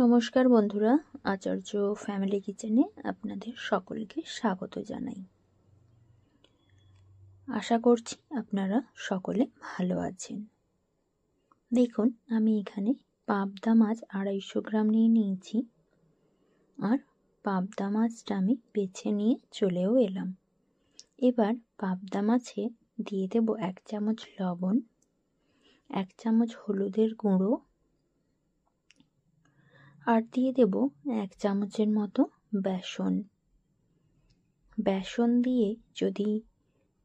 নমস্কার বন্ধুরা, আচার্য ফ্যামিলি কিচেনে আপনাদের সকলকে স্বাগত জানাই। আশা করছি আপনারা সকলে ভালো আছেন। দেখুন, আমি এখানে পাবদা মাছ 250 গ্রাম নিয়ে নিয়েছি। আর পাবদা মাছটা আমি বেছে নিয়ে চলেও এলাম। এবার পাবদা মাছে দিয়ে দেব 1 চামচ লবণ, 1 চামচ হলুদের গুঁড়ো, আর দিয়ে দেব 1 চামচের মতো বেসন। বেসন দিয়ে যদি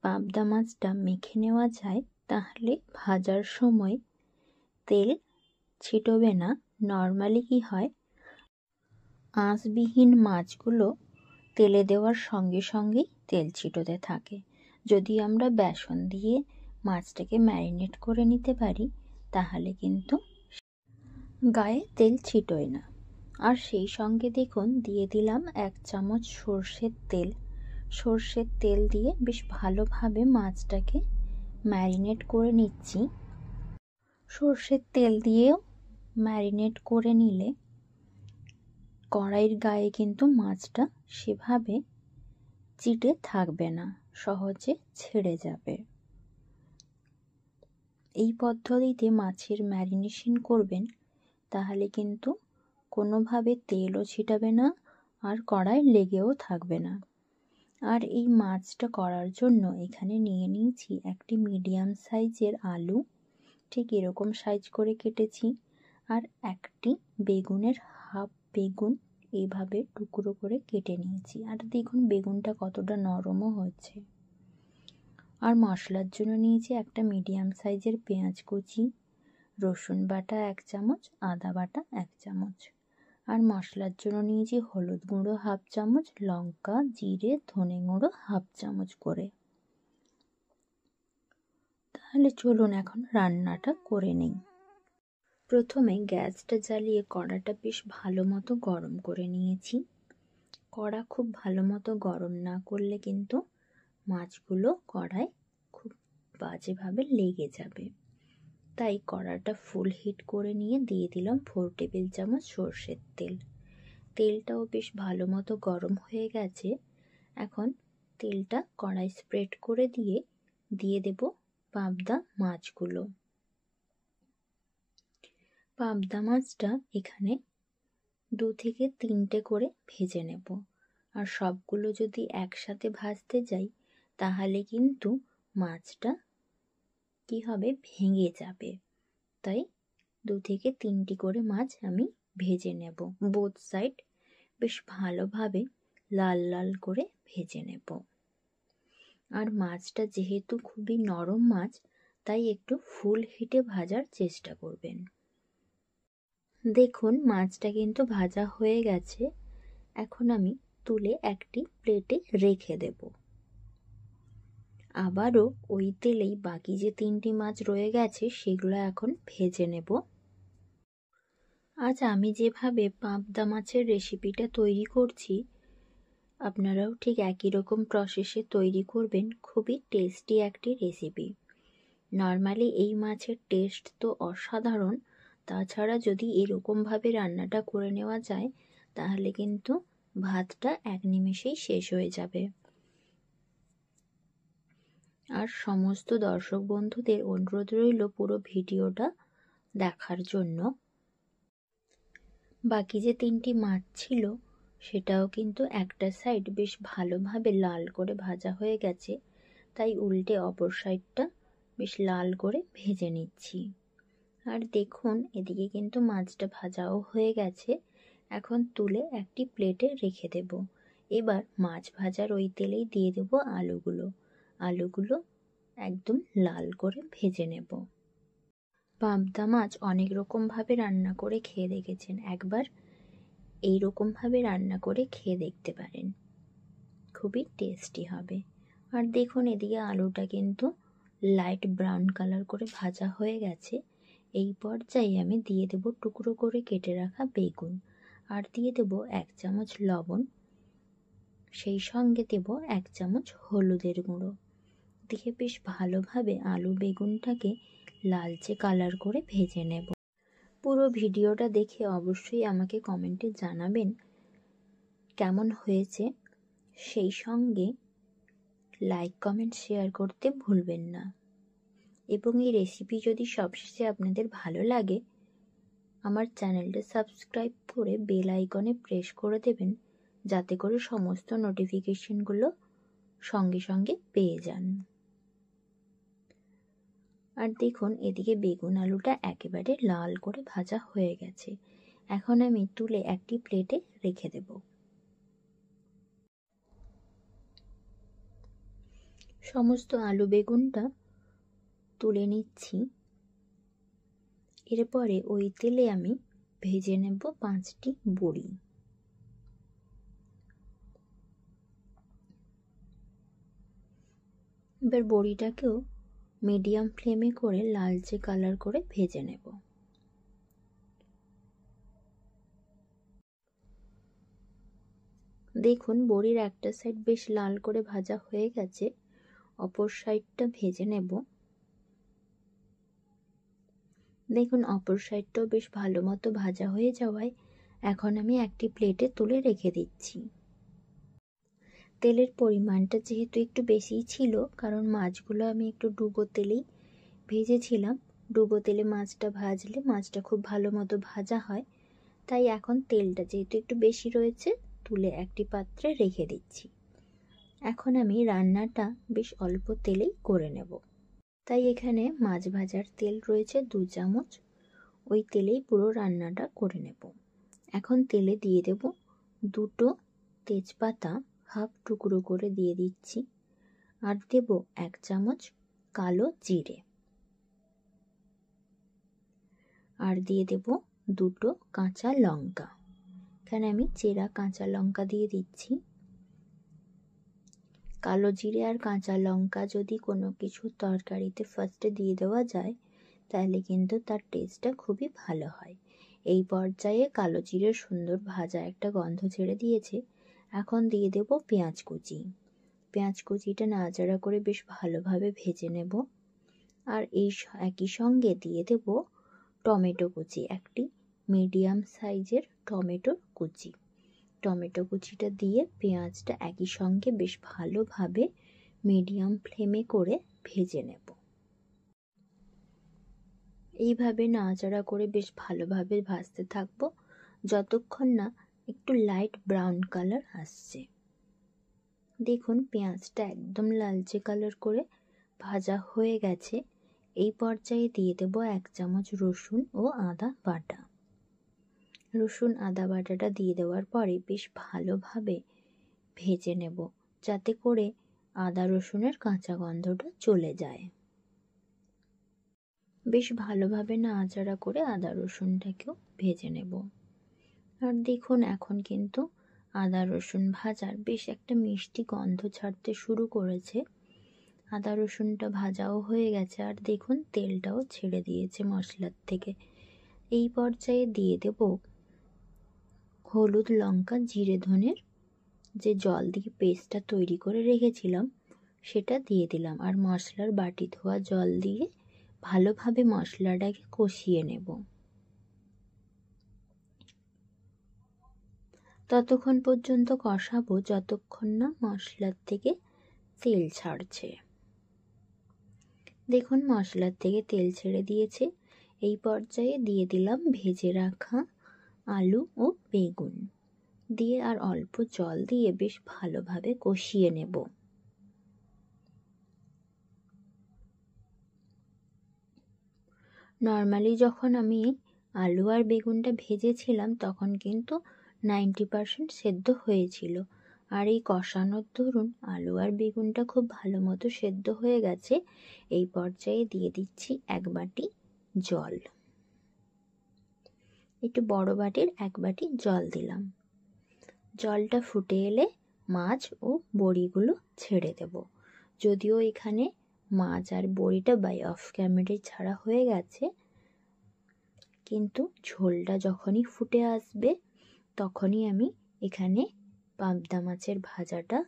পাবদা মাছটা মেখে নেওয়া যায় তাহলে ভাজার সময় তেল ছিটবে না। নর্মালি কি হয়, আঁশবিহীন মাছগুলো তেলে দেওয়ার সঙ্গে সঙ্গেই তেল ছিটোতে থাকে। যদি আমরা বেসন দিয়ে মাছটাকে ম্যারিনেট করে নিতে পারি তাহলে কিন্তু গায়ে তেল ছিটোয় না। আর সেই সঙ্গে দেখুন দিয়ে দিলাম 1 চামচ সর্ষের তেল। সর্ষের তেল দিয়ে বেশ ভালোভাবে মাছটাকে ম্যারিনেট করে নিচ্ছি। সর্ষের তেল দিয়েও ম্যারিনেট করে নিলে কড়াইয়ের গায়ে কিন্তু মাছটা সেভাবে চিটে থাকবে না, সহজে ছেড়ে যাবে। এই পদ্ধতিতে মাছের ম্যারিনেশন করবেন তাহলে কিন্তু কোনোভাবে তেলও ছিটাবে না আর কড়াই লেগেও থাকবে না। আর এই মাছটা করার জন্য এখানে নিয়ে নিয়েছি একটি মিডিয়াম সাইজের আলু, ঠিক এরকম সাইজ করে কেটেছি। আর একটি বেগুনের হাফ বেগুন এইভাবে টুকরো করে কেটে নিয়েছি। আর দেখুন বেগুনটা কতটা নরমও হয়েছে। আর মশলার জন্য নিয়েছি একটা মিডিয়াম সাইজের পেঁয়াজ কুচি, রসুন বাটা 1 চামচ, আদা বাটা 1 চামচ। আর মশলার জন্য নিয়েছি হলুদ গুঁড়ো হাফ চামচ, লঙ্কা, জিরে, ধনে গুঁড়ো হাফ চামচ করে। তাহলে চলুন এখন রান্নাটা করে নিই। প্রথমে গ্যাসটা জ্বালিয়ে কড়াটা বেশ ভালো মতো গরম করে নিয়েছি। কড়া খুব ভালো মতো গরম না করলে কিন্তু মাছগুলো কড়ায় খুব বাজেভাবে লেগে যাবে। তাই কড়াটা ফুল হিট করে নিয়ে দিয়ে দিলাম 4 টেবিল চামচ সর্ষের তেল। তেলটাও বেশ ভালো মতো গরম হয়ে গেছে। এখন তেলটা কড়াই স্প্রেড করে দিয়ে দেব পাবদা মাছগুলো। পাবদা মাছটা এখানে 2 থেকে 3টে করে ভেজে নেব। আর সবগুলো যদি একসাথে ভাজতে যাই তাহলে কিন্তু মাছটা কি হবে, ভেঙে যাবে। তাই 2 থেকে 3টি করে মাছ আমি ভেজে নেব। বোথ সাইড বেশ ভালোভাবে লাল লাল করে ভেজে নেব। আর মাছটা যেহেতু খুবই নরম মাছ তাই একটু ফুল হিটে ভাজার চেষ্টা করবেন। দেখুন মাছটা কিন্তু ভাজা হয়ে গেছে। এখন আমি তুলে একটি প্লেটে রেখে দেব। আবারও ওই তেলেই বাকি যে 3টি মাছ রয়ে গেছে সেগুলো এখন ভেজে নেব। আজ আমি যেভাবে পাবদা মাছের রেসিপিটা তৈরি করছি আপনারাও ঠিক একই রকম প্রসেসে তৈরি করবেন। খুবই টেস্টি একটি রেসিপি। নর্মালি এই মাছের টেস্ট তো অসাধারণ, তাছাড়া যদি এরকমভাবে রান্নাটা করে নেওয়া যায় তাহলে কিন্তু ভাতটা 1 নিমেষেই শেষ হয়ে যাবে। আর সমস্ত দর্শক বন্ধুদের অনুরোধ রইল পুরো ভিডিওটা দেখার জন্য। বাকি যে 3টি মাছ ছিল সেটাও কিন্তু একটা সাইড বেশ ভালোভাবে লাল করে ভাজা হয়ে গেছে, তাই উল্টে অপর সাইডটা বেশ লাল করে ভেজে নিচ্ছি। আর দেখুন এদিকে কিন্তু মাছটা ভাজাও হয়ে গেছে। এখন তুলে একটি প্লেটে রেখে দেব। এবার মাছ ভাজার ওই তেলেই দিয়ে দেব আলুগুলো একদম লাল করে ভেজে নেব। পাবদা মাছ অনেক রকমভাবে রান্না করে খেয়ে দেখেছেন, একবার এই রকমভাবে রান্না করে খেয়ে দেখতে পারেন, খুবই টেস্টি হবে। আর দেখুন এদিকে আলুটা কিন্তু লাইট ব্রাউন কালার করে ভাজা হয়ে গেছে। এই পর্যায়ে আমি দিয়ে দেব টুকরো করে কেটে রাখা বেগুন, আর দিয়ে দেব 1 চামচ লবণ, সেই সঙ্গে দেব 1 চামচ হলুদের গুঁড়ো। দিয়ে বেশ ভালোভাবে আলু বেগুনটাকে লালচে কালার করে ভেজে নেব। পুরো ভিডিওটা দেখে অবশ্যই আমাকে কমেন্টে জানাবেন কেমন হয়েছে, সেই সঙ্গে লাইক কমেন্ট শেয়ার করতে ভুলবেন না। এবং এই রেসিপি যদি সবশেষে আপনাদের ভালো লাগে, আমার চ্যানেলটা সাবস্ক্রাইব করে বেল আইকনে প্রেস করে দেবেন, যাতে করে সমস্ত নোটিফিকেশনগুলো সঙ্গে সঙ্গে পেয়ে যান। আর দেখুন এদিকে বেগুন আলুটা একেবারে লাল করে ভাজা হয়ে গেছে। এখন আমি তুলে একটি প্লেটে রেখে দেব। সমস্ত আলু বেগুনটা তুলে নিচ্ছি। এরপরে ওই তেলে আমি ভেজে নেব 5টি বড়ি। এবার বড়িটাকেও মিডিয়াম ফ্লেমে করে লালচে কালার করে ভেজে নেব। দেখুন বড়ির একটা সাইড বেশ লাল করে ভাজা হয়ে গেছে, অপর সাইডটা ভেজে নেব। দেখুন অপর সাইডটাও বেশ ভালো মতো ভাজা হয়ে যাওয়ায় এখন আমি একটি প্লেটে তুলে রেখে দিচ্ছি। তেলের পরিমাণটা যেহেতু একটু বেশিই ছিল, কারণ মাছগুলো আমি একটু ডুবো তেলেই ভেজেছিলাম। ডুবো তেলে মাছটা ভাজলে মাছটা খুব ভালো মতো ভাজা হয়, তাই এখন তেলটা যেহেতু একটু বেশি রয়েছে তুলে একটি পাত্রে রেখে দিচ্ছি। এখন আমি রান্নাটা বেশ অল্প তেলেই করে নেব, তাই এখানে মাছ ভাজার তেল রয়েছে 2 চামচ, ওই তেলেই পুরো রান্নাটা করে নেব। এখন তেলে দিয়ে দেব 2টো তেজপাতা হাফ টুকরো করে দিয়ে দিচ্ছি, আর দেব 1 চামচ কালো জিরে, আর দিয়ে দেব 2টো কাঁচা লঙ্কা। এখানে আমি চেরা কাঁচা লঙ্কা দিয়ে দিচ্ছি। কালো জিরে আর কাঁচা লঙ্কা যদি কোনো কিছু তরকারিতে ফার্স্টে দিয়ে দেওয়া যায়, তাহলে কিন্তু তার টেস্টটা খুবই ভালো হয়। এই পর্যায়ে কালো জিরের সুন্দর ভাজা একটা গন্ধ ছেড়ে দিয়েছে। এখন দিয়ে দেব পেঁয়াজ কুচি। পেঁয়াজ কুচিটা নাড়াচাড়া করে বেশ ভালোভাবে ভেজে নেব। আর এই একই সঙ্গে দিয়ে দেব টমেটো কুচি, একটি মিডিয়াম সাইজের টমেটোর কুচি। টমেটো কুচিটা দিয়ে পেঁয়াজটা একই সঙ্গে বেশ ভালোভাবে মিডিয়াম ফ্লেমে করে ভেজে নেব। এইভাবে নাড়াচাড়া করে বেশ ভালোভাবে ভাজতে থাকবো যতক্ষণ না একটু লাইট ব্রাউন কালার আসছে। দেখুন পেঁয়াজটা একদম লালচে কালার করে ভাজা হয়ে গেছে। এই পর্যায়ে দিয়ে দেব 1 চামচ রসুন ও আদা বাটা। রসুন আদা বাটাটা দিয়ে দেওয়ার পরে বেশ ভালোভাবে ভেজে নেব, যাতে করে আদা রসুনের কাঁচা গন্ধটা চলে যায়। বেশ ভালোভাবে নাড়াচাড়া করে আদা রসুনটাকেও ভেজে নেব। আর দেখুন এখন কিন্তু আদা রসুন ভাজার বেশ একটা মিষ্টি গন্ধ ছাড়তে শুরু করেছে। আদা রসুনটা ভাজাও হয়ে গেছে, আর দেখুন তেলটাও ছেড়ে দিয়েছে মশলার থেকে। এই পর্যায়ে দিয়ে দেব হলুদ লঙ্কা জিরে ধনের যে জল দিয়ে পেস্টটা তৈরি করে রেখেছিলাম সেটা দিয়ে দিলাম, আর মশলার বাটি ধোয়া জল দিয়ে ভালোভাবে মশলাটাকে কষিয়ে নেব। ততক্ষণ পর্যন্ত কষাবো যতক্ষণ না মশলার থেকে তেল ছাড়ছে। দেখুন মশলার থেকে তেল ছেড়ে দিয়েছে। এই পর্যায়ে দিয়ে দিলাম ভেজে রাখা আলু ও বেগুন দিয়ে আর অল্প জল দিয়ে বেশ ভালোভাবে কষিয়ে নেব। নর্মালি যখন আমি আলু আর বেগুনটা ভেজেছিলাম তখন কিন্তু 90% সেদ্ধ হয়েছিল, আর এই কষানোর দরুন আলু আর বেগুনটা খুব ভালো মতো সেদ্ধ হয়ে গেছে। এই পর্যায়ে দিয়ে দিচ্ছি 1 বাটি জল, একটু বড় বাটির 1 বাটি জল দিলাম। জলটা ফুটে এলে মাছ ও বড়িগুলো ছেড়ে দেব। যদিও এখানে মাছ আর বড়িটা বাই অফ ক্যামেরায় ছাড়া হয়ে গেছে, কিন্তু ঝোলটা যখনই ফুটে আসবে তখনই আমি এখানে পাবদা মাছের ভাজাটা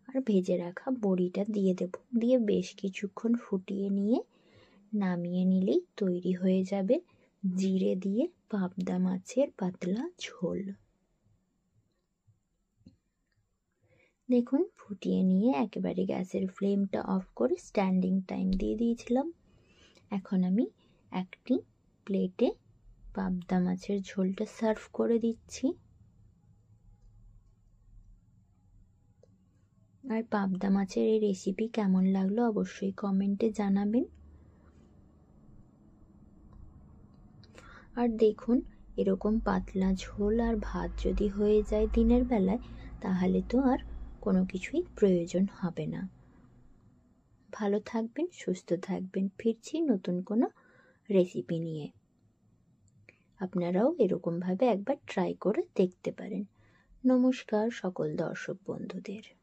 আর ভেজে রাখা বড়িটা দিয়ে দেব। দিয়ে বেশ কিছুক্ষণ ফুটিয়ে নিয়ে নামিয়ে নিলেই তৈরি হয়ে যাবে জিরে দিয়ে পাবদা মাছের পাতলা ঝোল। দেখুন ফুটিয়ে নিয়ে একেবারে গ্যাসের ফ্লেমটা অফ করে স্ট্যান্ডিং টাইম দিয়ে দিয়েছিলাম। এখন আমি একটি প্লেটে পাবদা মাছের ঝোলটা সার্ভ করে দিচ্ছি। আর পাবদা মাছের এই রেসিপি কেমন লাগলো অবশ্যই কমেন্টে জানাবেন। আর দেখুন এরকম পাতলা ঝোল আর ভাত যদি হয়ে যায় দিনের বেলায়, তাহলে তো আর কোনো কিছুই প্রয়োজন হবে না। ভালো থাকবেন, সুস্থ থাকবেন। ফিরছি নতুন কোনো রেসিপি নিয়ে। আপনারাও এরকমভাবে একবার ট্রাই করে দেখতে পারেন। নমস্কার সকল দর্শক বন্ধুদের।